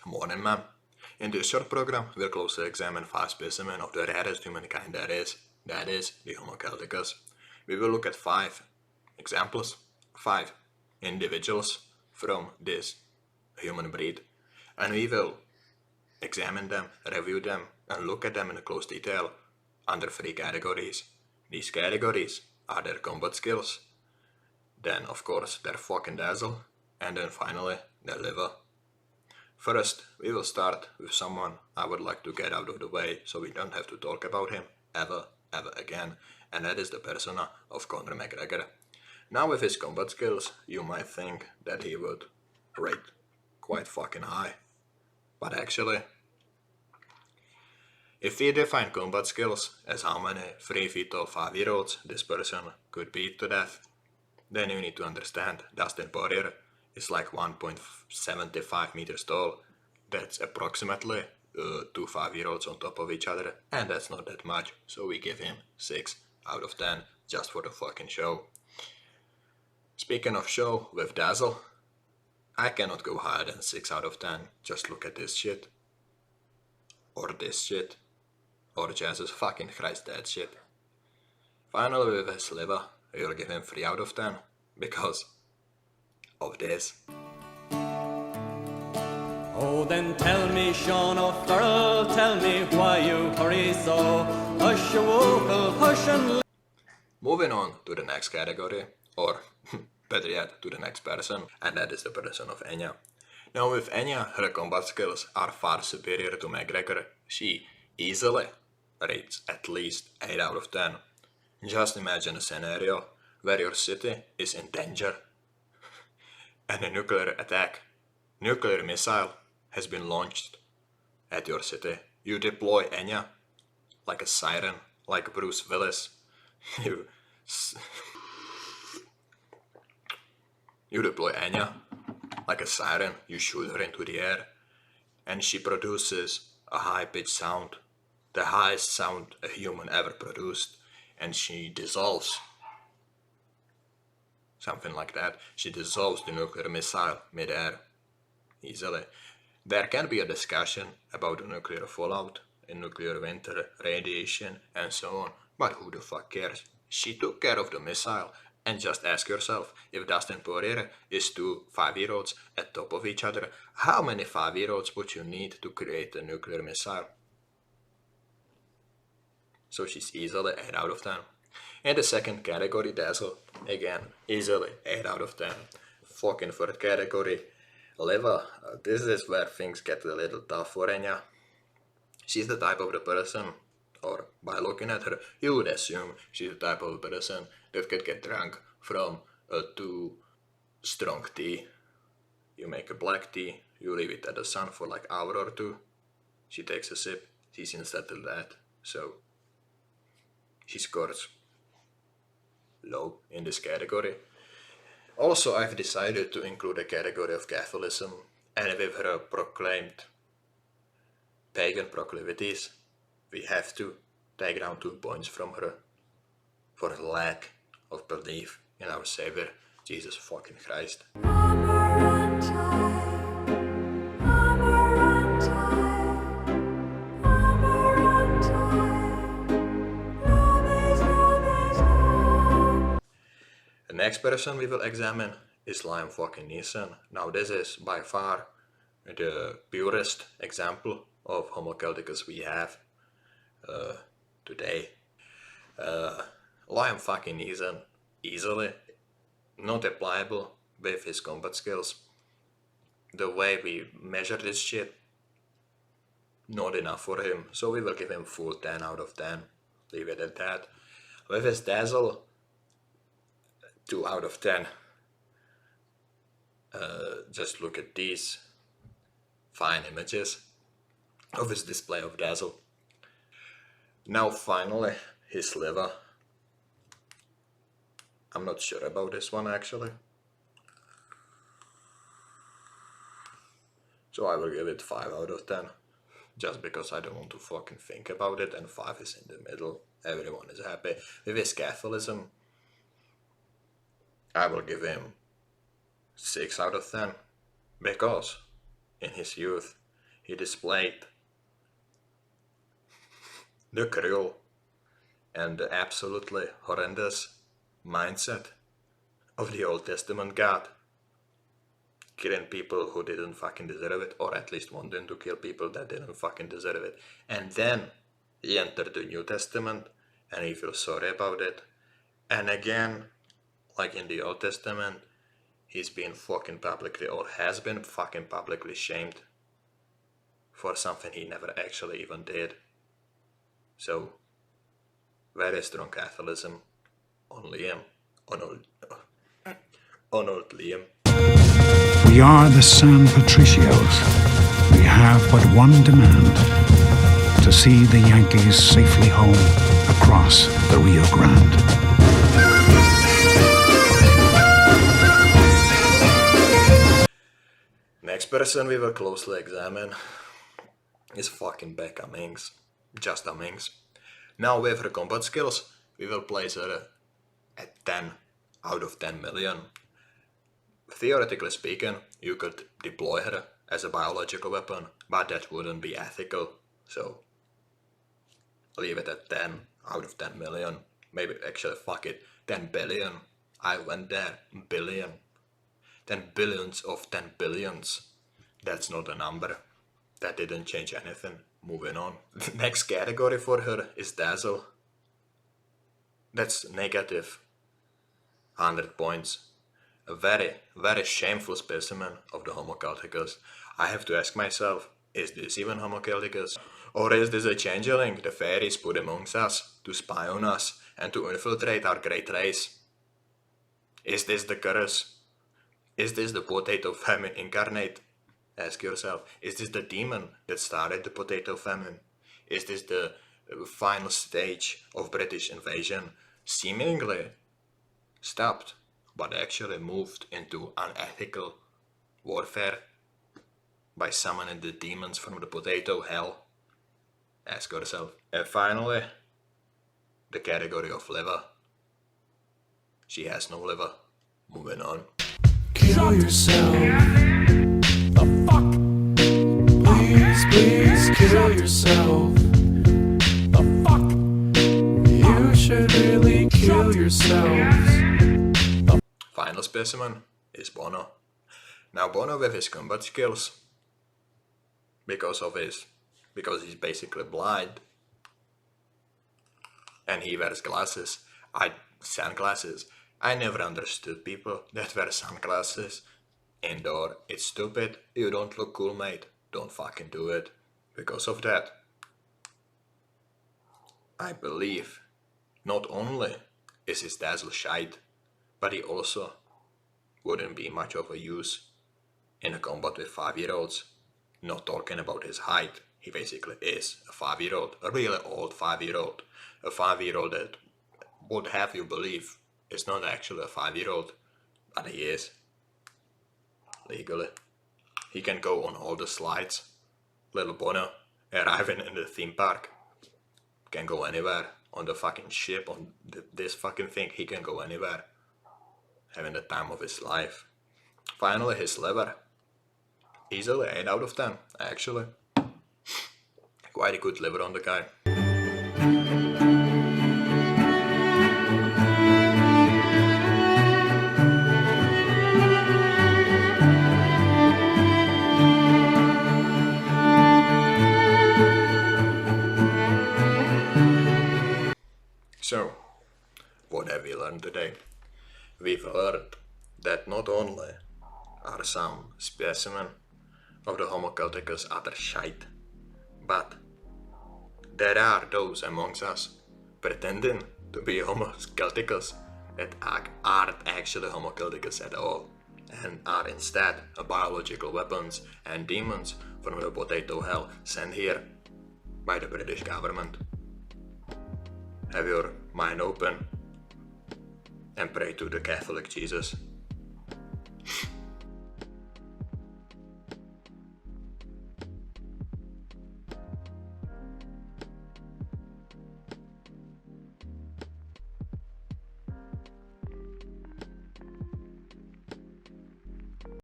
Morning, ma'am. In this short program, we'll closely examine 5 specimens of the rarest humankind that is the Homo celticus. We will look at 5 examples, 5 individuals from this human breed, and we will examine them, review them, and look at them in close detail under 3 categories. These categories are their combat skills, then of course their fucking dazzle, and then finally their liver. First, we will start with someone I would like to get out of the way so we don't have to talk about him ever again, and that is the persona of Conor McGregor. Now with his combat skills, you might think that he would rate quite fucking high, but actually, if we define combat skills as how many 3 feet tall 5-year-olds this person could beat to death, then you need to understand Dustin Poirier is like 1.75 meters tall. That's approximately 2 5-year-olds on top of each other, and that's not that much, so we give him 6 out of 10 just for the fucking show. Speaking of show, with dazzle, I cannot go higher than 6 out of 10. Just look at this shit. Or this shit. Or Jesus fucking Christ, that shit. Finally, with his liver, we'll give him 3 out of 10 because of this. Oh, then tell me, Sean O'Farrell, tell me why you hurry so. Hush your vocal, hush and... Moving on to the next category, or better yet, to the next person, and that is the person of Enya. Now with Enya, her combat skills are far superior to McGregor. She easily rates at least 8 out of 10. Just imagine a scenario where your city is in danger and a nuclear missile has been launched at your city. You deploy Enya like a siren, like Bruce Willis. You deploy Enya like a siren, you shoot her into the air, and she produces a high-pitched sound, the highest sound a human ever produced, and she dissolves. Something like that. She dissolves the nuclear missile mid-air easily. There can be a discussion about the nuclear fallout, and nuclear winter, radiation, and so on, but who the fuck cares? She took care of the missile, and just ask yourself, if Dustin Poirier is 2 5-year-olds at top of each other, how many 5-year-olds would you need to create a nuclear missile? So she's easily 8 out of 10. In the second category, dazzle, again, easily 8 out of 10. Fucking third category, liver, this is where things get a little tough for Enya. She's the type of the person, or by looking at her, you would assume she's the type of person that could get drunk from a too strong tea. You make a black tea, you leave it at the sun for like hour or 2, she takes a sip, she's instantly dead, so she scores low in this category. Also, I've decided to include a category of Catholicism, and with her proclaimed pagan proclivities, we have to take down 2 points from her for lack of belief in our Savior, Jesus fucking Christ. The next person we will examine is Liam fucking Neeson. Now this is by far the purest example of Homo celticus we have today. Liam fucking Neeson, easily multipliable with his combat skills. The way we measure this shit, not enough for him, so we will give him full 10 out of 10. Leave it at that. With his dazzle, 2 out of 10. Just look at these fine images of his display of dazzle. Now finally, his liver. I'm not sure about this one actually, so I will give it 5 out of 10, just because I don't want to fucking think about it, and 5 is in the middle, everyone is happy. With his Catholicism, I will give him 6 out of 10, because in his youth he displayed the cruel and the absolutely horrendous mindset of the Old Testament God, killing people who didn't fucking deserve it, or at least wanting to kill people that didn't fucking deserve it. And then he entered the New Testament and he feels sorry about it. And again, like in the Old Testament, he's been fucking publicly, or has been fucking publicly shamed for something he never actually even did. So, very strong Catholicism on Liam. On old Liam. We are the San Patricios. We have but one demand: to see the Yankees safely home across the Rio Grande. Next person we will closely examine is fucking Becca Mings. Just a Mings. Now with her combat skills, we will place her at 10 out of 10 million. Theoretically speaking, you could deploy her as a biological weapon, but that wouldn't be ethical, so leave it at 10 out of 10 million. Maybe actually fuck it, 10 billion. I went there, billion. 10 billions of 10 billions. That's not a number. That didn't change anything. Moving on. The next category for her is Dazzle. That's negative 100 points. A very, very shameful specimen of the Homo celticus. I have to ask myself, is this even Homo celticus? Or is this a changeling the fairies put amongst us to spy on us and to infiltrate our great race? Is this the curse? Is this the potato famine incarnate? Ask yourself, is this the demon that started the potato famine? Is this the final stage of British invasion, seemingly stopped, but actually moved into unethical warfare by summoning the demons from the potato hell? Ask yourself. And finally, the category of liver. She has no liver. Moving on. Kill yourself. The fuck? Please kill yourself. The fuck? You should really kill yourselves. Final specimen is Bono. Now Bono with his combat skills, because he's basically blind and he wears glasses, sunglasses. I never understood people that wear sunglasses indoor. It's stupid. You don't look cool, mate. Don't fucking do it. Because of that, I believe not only is his dazzle shite, but he also wouldn't be much of a use in a combat with 5-year-olds. Not talking about his height, he basically is a 5-year-old, a really old 5-year-old. A 5-year-old that would have you believe is not actually a 5-year-old, but he is. Legally. He can go on all the slides. Little Bono, arriving in the theme park, can go anywhere. On the fucking ship, on this fucking thing, he can go anywhere. Having the time of his life. Finally, his liver. Easily 8 out of 10, actually. Quite a good liver on the guy. So, what have we learned today? We've learned that not only are some specimens of the Homo celticus utter shite, but there are those amongst us pretending to be Homo celticus that aren't actually Homo celticus at all, and are instead biological weapons and demons from the potato hell sent here by the British government. Have your mind open and pray to the Catholic Jesus.